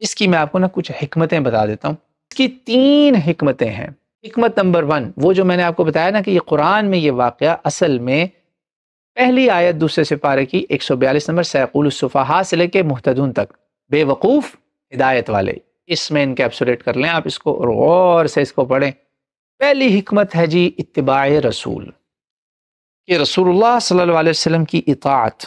اس کی میں آپ کو نا کچھ حکمتیں بتا دیتا ہوں. اس کی 3 حکمتیں ہیں. حکمت نمبر 1 وہ جو میں نے آپ کو بتایا نا کہ یہ قرآن میں یہ واقعہ اصل میں پہلی آیت دوسرے سپارے کی 142 نمبر سیقول السفہاء سے لے کے مہتدون تک، بے وقوف ہدایت والے، اس میں انکیپسولیٹ کر لیں آپ اس کو اور غور سے اس کو پڑھیں. پہلی حکمت ہے جی اتباع رسول، کہ رسول اللہ صلی اللہ علیہ وسلم کی اطاعت،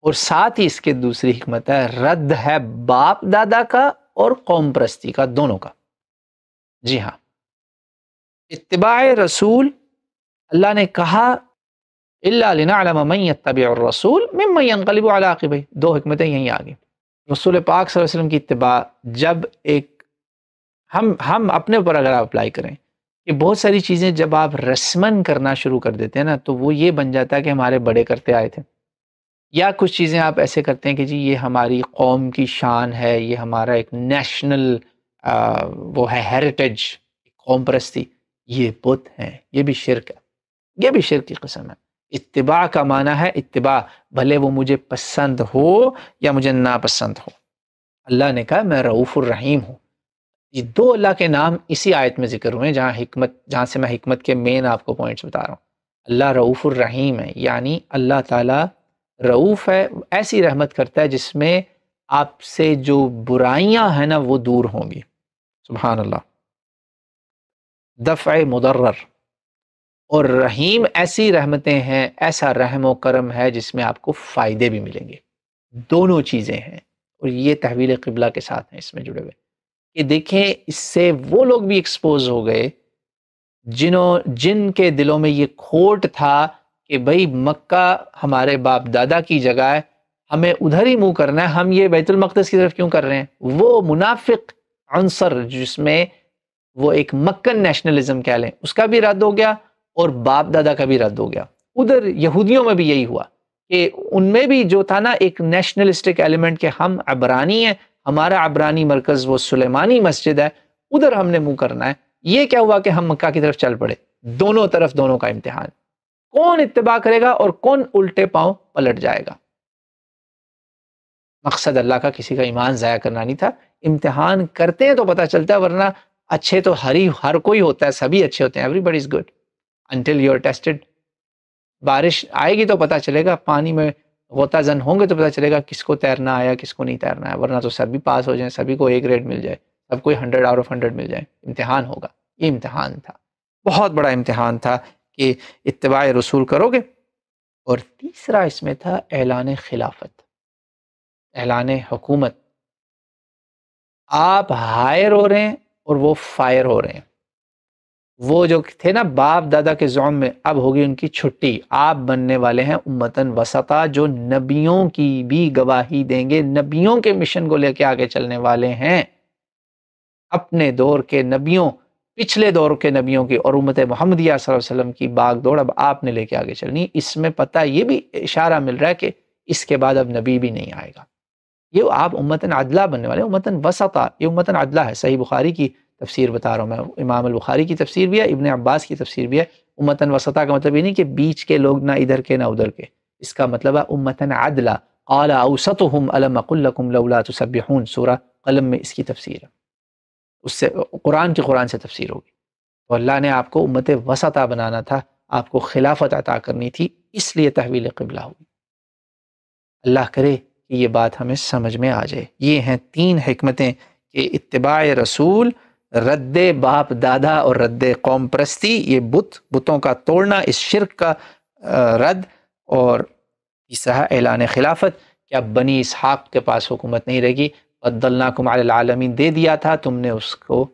اور ساتھ ہی اس کے دوسری حکمت ہے رد ہے باپ دادا کا اور قوم پرستی کا، دونوں کا. جی ہاں، اتباع رسول اللہ نے کہا الا لنعلم من يتبع الرسول ممن ينقلب على عقبيه، 2 حکمتیں یہیں آگے. رسول پاک صلی اللہ علیہ وسلم کی اتباع، جب ایک ہم اپنے اوپر اگر آپ اپلائی کریں کہ بہت ساری چیزیں جب آپ رسمن کرنا شروع کر دیتے ہیں نا تو وہ یہ بن جاتا ہے کہ ہمارے بڑے کرتے آئے تھے، یا کچھ چیزیں آپ ایسے کرتے ہیں کہ جی یہ ہماری قوم کی شان ہے، یہ ہمارا ایک نیشنل وہ ہے ہیریٹیج، قوم پرستی. یہ بت ہیں، یہ بھی شرک ہے، یہ بھی شرک کی قسم ہے. اتباع کا معنی ہے اتباع، بھلے وہ مجھے پسند ہو یا مجھے ناپسند ہو. اللہ نے کہا میں رؤوف الرحیم ہوں. یہ 2 اللہ کے نام اسی آیت میں ذکر ہوئے جہاں سے میں حکمت کے مین آپ کو پوائنٹس بتا رہا ہوں. اللہ رؤوف الرحیم ہے، یعنی اللہ تعالیٰ رؤوف ہے، ایسی رحمت کرتا ہے جس میں آپ سے جو برائیاں ہیں نا وہ دور ہوں گی. سبحان اللہ. دفع مضرر. اور رحیم ایسی رحمتیں ہیں، ایسا رحم و کرم ہے جس میں آپ کو فائدے بھی ملیں گے. دونوں چیزیں ہیں، اور یہ تحویل قبلہ کے ساتھ ہیں اس میں جڑے ہوئے. کہ دیکھیں اس سے وہ لوگ بھی ایکسپوز ہو گئے جن کے دلوں میں یہ کھوٹ تھا کہ بھئی مکہ ہمارے باپ دادا کی جگہ ہے، ہمیں ادھر ہی منہ کرنا ہے، ہم یہ بیت المقدس کی طرف کیوں کر رہے ہیں. وہ منافق عنصر جس میں وہ ایک مکن نیشنلزم کہہ لیں اس کا بھی رد ہو گیا، اور باپ دادا کا بھی رد ہو گیا. ادھر یہودیوں میں بھی یہی ہوا کہ ان میں بھی جو تھا نا ایک نیشنلسٹک ایلیمنٹ کہ ہم عبرانی ہیں، ہمارا عبرانی مرکز وہ سلیمانی مسجد ہے، ادھر ہم نے منہ کرنا ہے. یہ کیا ہوا کہ ہم مکہ کی طرف چل پڑے. دونوں طرف دونوں کا امتحان، کون اتباع کرے گا اور کون الٹے پاؤں پلٹ جائے گا. مقصد اللہ کا کسی کا ایمان ضائع کرنا نہیں تھا. امتحان کرتے ہیں تو پتہ چلتا ہے، ورنہ اچھے تو ہر کوئی ہوتا ہے، سبھی اچھے ہوتے ہیں، everybody is good until you are tested. بارش آئے گی تو پتہ چلے گا، پانی میں غوطہ زن ہوں گے تو پتہ چلے گا کس کو تیرنا آیا کس کو نہیں تیرنا ہے، ورنہ تو سبھی پاس ہو جائیں، سبھی کو A گریڈ مل جائے، سب کوئی 100 آؤٹ آف 100 مل جائے. امتحان ہوگا. یہ امتحان تھا، بہت بڑا امتحان تھا کہ اتباع رسول کرو گے. اور تیسرا اس میں تھا اعلان خلافت، اعلان حکومت. آپ ہائر ہو رہے ہیں اور وہ فائر ہو رہے ہیں. وہ جو تھے نا باپ دادا کے زعم میں، اب ہوگی ان کی چھٹی. آپ بننے والے ہیں امتن وسطا، جو نبیوں کی بھی گواہی دیں گے، نبیوں کے مشن کو لے کے آگے چلنے والے ہیں. اپنے دور کے نبیوں، پچھلے دور کے نبیوں کی اور امت محمدیہ صلی اللہ علیہ وسلم کی باغ دوڑ اب آپ نے لے کے آگے چلنی. اس میں پتہ یہ بھی اشارہ مل رہا ہے کہ اس کے بعد اب نبی بھی نہیں آئے گا. یہ آپ امتن عدلہ بننے والے، امتن وسطا. یہ امتن عدلہ ہے. صحیح بخاری کی تفسیر بتا رہا ہوں میں، امام البخاری کی تفسیر بھی ہے، ابن عباس کی تفسیر بھی ہے. امتن وسطا کا مطلب یہ نہیں کہ بیچ کے لوگ نہ ادھر کے نہ ادھر کے، اس کا مطلب ہے امتن عدلہ. قال اوسطهم الم اقل لكم لولا تسبحون، سورہ قلم میں اس کی تفسیر ہے. اس سے قرآن سے تفسیر ہوگی. تو اللہ نے آپ کو امت وسطا بنانا تھا، آپ کو خلافت عطا کرنی تھی، اس لیے تحویل قبلہ ہوئی. اللہ کرے کہ یہ بات ہمیں سمجھ میں آ جائے. یہ ہیں 3 حکمتیں کہ اتباع رسول، رد باپ دادا اور رد قوم پرستی، یہ بتوں کا توڑنا، اس شرک کا رد، اور تیسرا اعلان خلافت کہ اب بنی اسحاق کے پاس حکومت نہیں رہے گی. فضلناکم علی العالمین دے دیا تھا، تم نے اس کو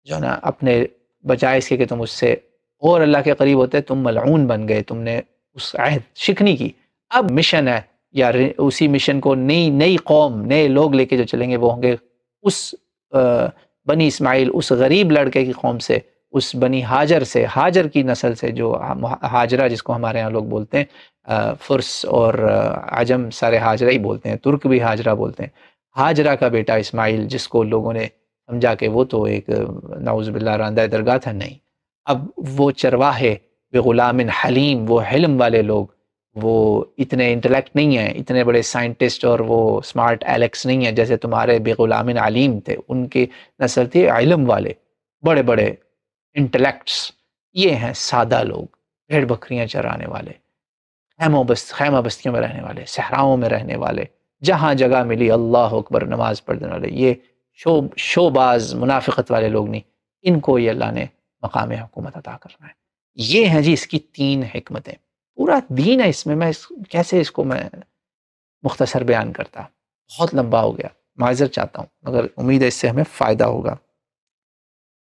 جو نا اپنے بجائے اس کے کہ تم اس سے اور اللہ کے قریب ہوتے، تم ملعون بن گئے، تم نے اس عہد شکنی کی. اب مشن ہے، یا اسی مشن کو نئی قوم، نئے لوگ لے کے جو چلیں گے وہ ہوں گے اس بنی اسماعیل، اس غریب لڑکے کی قوم سے، اس بنی ہاجر سے، ہاجر کی نسل سے، جو ہاجرہ جس کو ہمارے ہاں لوگ بولتے ہیں، فرس اور عجم سارے ہاجرہ ہی بولتے ہیں، ترک بھی ہاجرہ بولتے ہیں. ہاجرہ کا بیٹا اسماعیل، جس کو لوگوں نے سمجھا کہ وہ تو ایک نعوذ باللہ راندہ درگاہ تھا، نہیں، اب وہ چرواہے بغلام حلیم، وہ حلم والے لوگ وہ اتنے انٹلیکٹ نہیں ہیں، اتنے بڑے سائنٹسٹ اور وہ اسمارٹ ایلیکس نہیں ہیں جیسے تمہارے بے غلام علیم تھے، ان کی نسل تھی علم والے، بڑے بڑے انٹلیکٹس۔ یہ ہیں سادہ لوگ، بھیڑ بکریاں چرانے والے، خیمہ بستیوں میں رہنے والے، صحراؤں میں رہنے والے، جہاں جگہ ملی اللہ اکبر نماز پڑھنے والے، یہ شوباز منافقت والے لوگ نہیں، ان کو یہ اللہ نے مقام حکومت عطا کرنا ہے۔ یہ ہیں جی اس کی 3 حکمتیں، پورا دین ہے اس میں، کیسے اس کو میں مختصر بیان کرتا، بہت لمبا ہو گیا، معذرت چاہتا ہوں، مگر امید ہے اس سے ہمیں فائدہ ہوگا۔